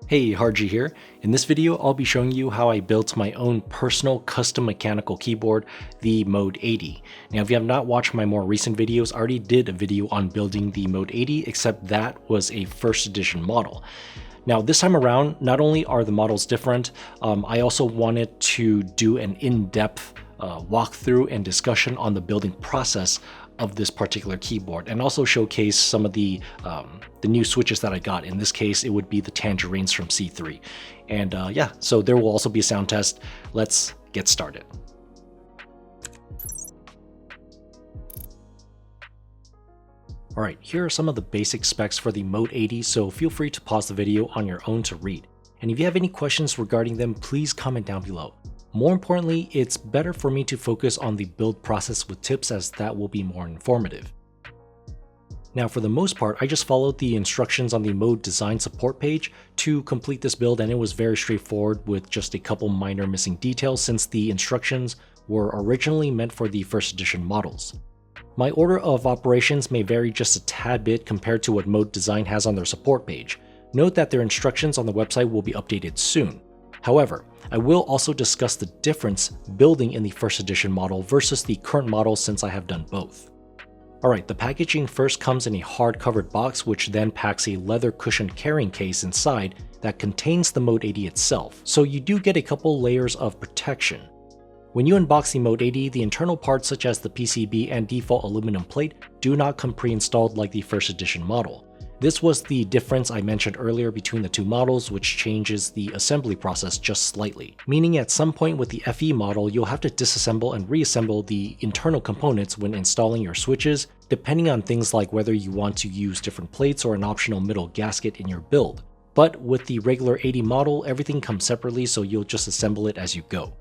Hey, Harji here. In this video, I'll be showing you how I built my own personal custom mechanical keyboard, the Mode 80. Now, if you have not watched my more recent videos, I already did a video on building the Mode 80, except that was a first edition model. Now, this time around, not only are the models different, I also wanted to do an in-depth walkthrough and discussion on the building process of this particular keyboard, and also showcase some of the new switches that I got. In this case, it would be the Tangerines from C3. And yeah, so there will also be a sound test. Let's get started. Alright, here are some of the basic specs for the Mode 80, so feel free to pause the video on your own to read. And if you have any questions regarding them, please comment down below. More importantly, it's better for me to focus on the build process with tips, as that will be more informative. Now, for the most part, I just followed the instructions on the Mode design support page to complete this build, and it was very straightforward with just a couple minor missing details since the instructions were originally meant for the first edition models. My order of operations may vary just a tad bit compared to what Mode Design has on their support page. Note that their instructions on the website will be updated soon. However, I will also discuss the difference building in the first edition model versus the current model since I have done both. Alright, the packaging first comes in a hard-covered box, which then packs a leather cushioned carrying case inside that contains the Mode 80 itself, so you do get a couple layers of protection. When you unbox the Mode 80, the internal parts such as the PCB and default aluminum plate do not come pre-installed like the first edition model. This was the difference I mentioned earlier between the two models, which changes the assembly process just slightly. Meaning at some point with the FE model, you'll have to disassemble and reassemble the internal components when installing your switches, depending on things like whether you want to use different plates or an optional middle gasket in your build. But with the regular 80 model, everything comes separately, so you'll just assemble it as you go.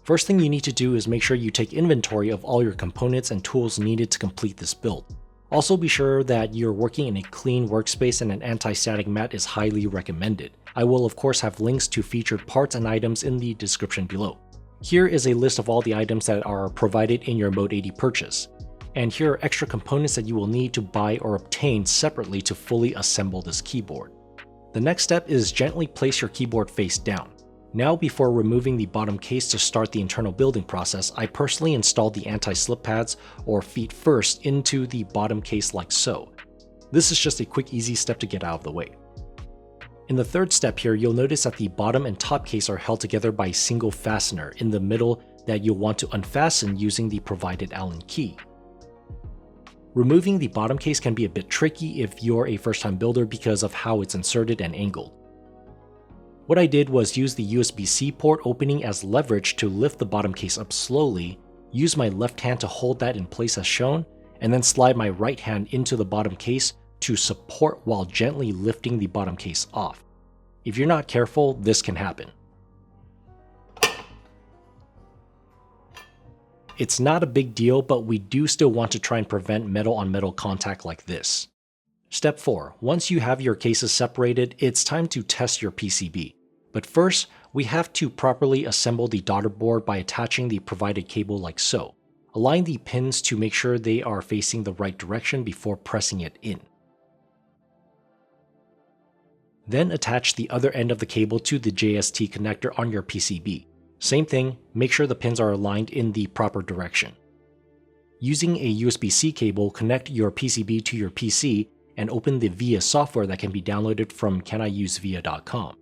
First thing you need to do is make sure you take inventory of all your components and tools needed to complete this build. Also be sure that you're working in a clean workspace, and an anti-static mat is highly recommended. I will of course have links to featured parts and items in the description below. Here is a list of all the items that are provided in your Mode 80 purchase. And here are extra components that you will need to buy or obtain separately to fully assemble this keyboard. The next step is gently place your keyboard face down. Now, before removing the bottom case to start the internal building process, I personally installed the anti-slip pads or feet first into the bottom case like so. This is just a quick easy step to get out of the way. In the third step here, you'll notice that the bottom and top case are held together by a single fastener in the middle that you'll want to unfasten using the provided Allen key. Removing the bottom case can be a bit tricky if you're a first-time builder because of how it's inserted and angled. What I did was use the USB-C port opening as leverage to lift the bottom case up slowly, use my left hand to hold that in place as shown, and then slide my right hand into the bottom case to support while gently lifting the bottom case off. If you're not careful, this can happen. It's not a big deal, but we do still want to try and prevent metal-on-metal contact like this. Step 4. Once you have your cases separated, it's time to test your PCB. But first, we have to properly assemble the daughter board by attaching the provided cable like so. Align the pins to make sure they are facing the right direction before pressing it in. Then attach the other end of the cable to the JST connector on your PCB. Same thing, make sure the pins are aligned in the proper direction. Using a USB-C cable, connect your PCB to your PC and open the VIA software that can be downloaded from caniusevia.com.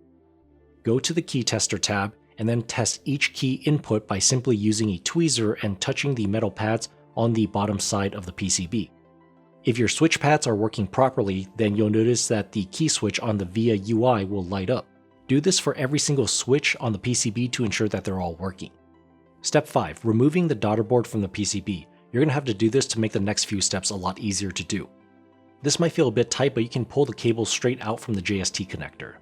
Go to the key tester tab and then test each key input by simply using a tweezer and touching the metal pads on the bottom side of the PCB. If your switch pads are working properly, then you'll notice that the key switch on the VIA UI will light up. Do this for every single switch on the PCB to ensure that they're all working. Step 5. Removing the daughter board from the PCB. You're going to have to do this to make the next few steps a lot easier to do. This might feel a bit tight, but you can pull the cable straight out from the JST connector.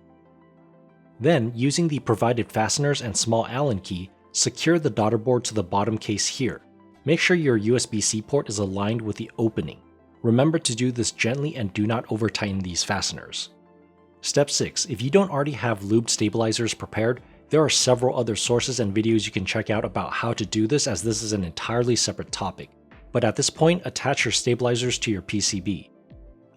Then, using the provided fasteners and small Allen key, secure the daughter board to the bottom case here. Make sure your USB-C port is aligned with the opening. Remember to do this gently and do not over-tighten these fasteners. Step 6. If you don't already have lubed stabilizers prepared, there are several other sources and videos you can check out about how to do this, as this is an entirely separate topic. But at this point, attach your stabilizers to your PCB.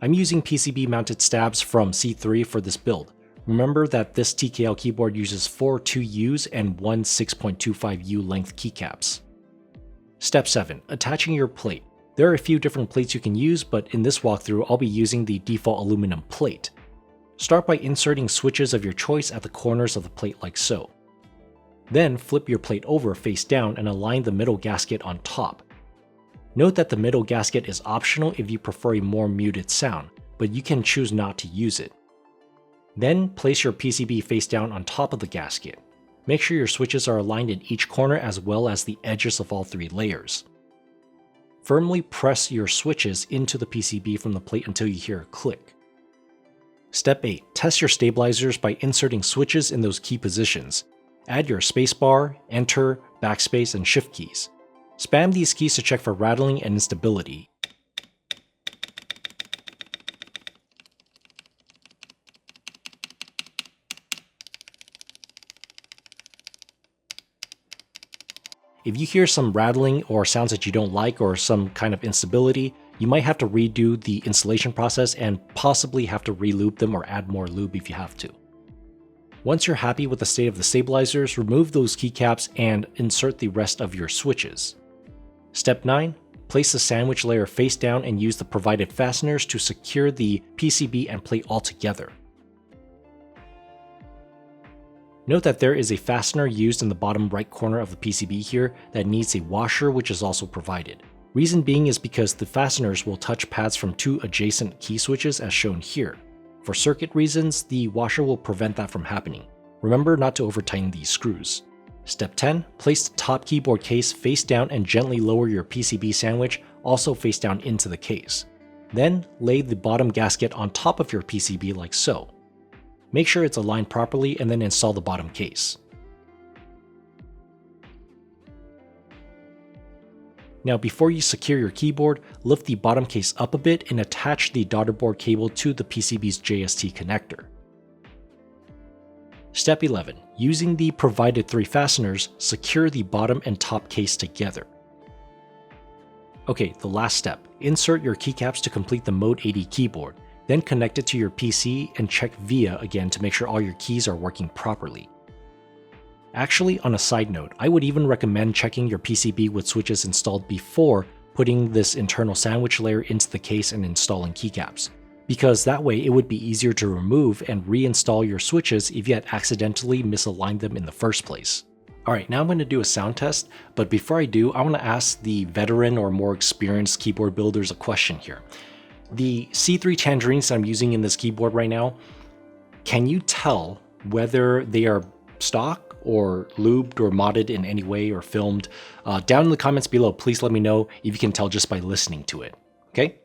I'm using PCB mounted stabs from C3 for this build. Remember that this TKL keyboard uses 4 2Us and 1 6.25U length keycaps. Step 7. Attaching your plate. There are a few different plates you can use, but in this walkthrough I'll be using the default aluminum plate. Start by inserting switches of your choice at the corners of the plate like so. Then flip your plate over face down and align the middle gasket on top. Note that the middle gasket is optional if you prefer a more muted sound, but you can choose not to use it. Then place your PCB face down on top of the gasket. Make sure your switches are aligned in each corner as well as the edges of all 3 layers. Firmly press your switches into the PCB from the plate until you hear a click. Step 8. Test your stabilizers by inserting switches in those key positions. Add your spacebar, enter, backspace, and shift keys. Spam these keys to check for rattling and instability. If you hear some rattling or sounds that you don't like or some kind of instability, you might have to redo the installation process and possibly have to re-lube them or add more lube if you have to. Once you're happy with the state of the stabilizers, remove those keycaps and insert the rest of your switches. Step 9. Place the sandwich layer face down and use the provided fasteners to secure the PCB and plate all together. Note that there is a fastener used in the bottom right corner of the PCB here that needs a washer, which is also provided. Reason being is because the fasteners will touch pads from 2 adjacent key switches as shown here. For circuit reasons, the washer will prevent that from happening. Remember not to over-tighten these screws. Step 10. Place the top keyboard case face down and gently lower your PCB sandwich also face down into the case. Then lay the bottom gasket on top of your PCB like so. Make sure it's aligned properly and then install the bottom case. Now before you secure your keyboard, lift the bottom case up a bit and attach the daughterboard cable to the PCB's JST connector. Step 11. Using the provided 3 fasteners, secure the bottom and top case together. Okay, the last step. Insert your keycaps to complete the Mode 80 keyboard. Then connect it to your PC and check VIA again to make sure all your keys are working properly. Actually, on a side note, I would even recommend checking your PCB with switches installed before putting this internal sandwich layer into the case and installing keycaps, because that way it would be easier to remove and reinstall your switches if you had accidentally misaligned them in the first place. Alright, now I'm going to do a sound test, but before I do, I want to ask the veteran or more experienced keyboard builders a question here. The C3 Tangerines that I'm using in this keyboard right now, can you tell whether they are stock or lubed or modded in any way or filmed? Down in the comments below, please let me know if you can tell just by listening to it, okay?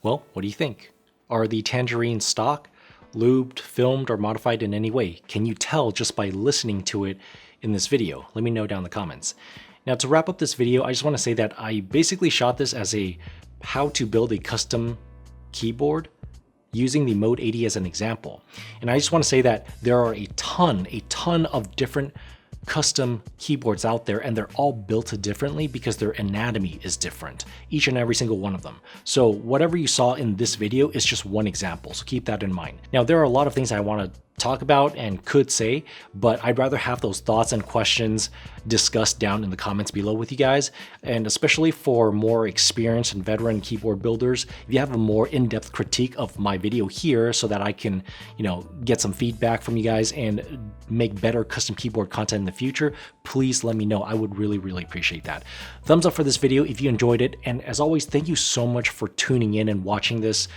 Well, what do you think? Are the Tangerine stock, lubed, filmed, or modified in any way? Can you tell just by listening to it in this video? Let me know down in the comments. Now to wrap up this video, I just want to say that I basically shot this as a how to build a custom keyboard using the Mode 80 as an example. And I just want to say that there are a ton of different custom keyboards out there, and they're all built differently because their anatomy is different, each and every single one of them. So whatever you saw in this video is just one example, so keep that in mind. Now, there are a lot of things I want to talk about and could say, but I'd rather have those thoughts and questions discussed down in the comments below with you guys. And especially for more experienced and veteran keyboard builders, if you have a more in-depth critique of my video here so that I can, get some feedback from you guys and make better custom keyboard content in the future, please let me know. I would really appreciate that. Thumbs up for this video if you enjoyed it. And as always, thank you so much for tuning in and watching this.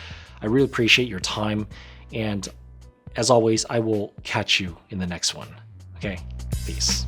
I really appreciate your time. And as always, I will catch you in the next one. Okay, peace.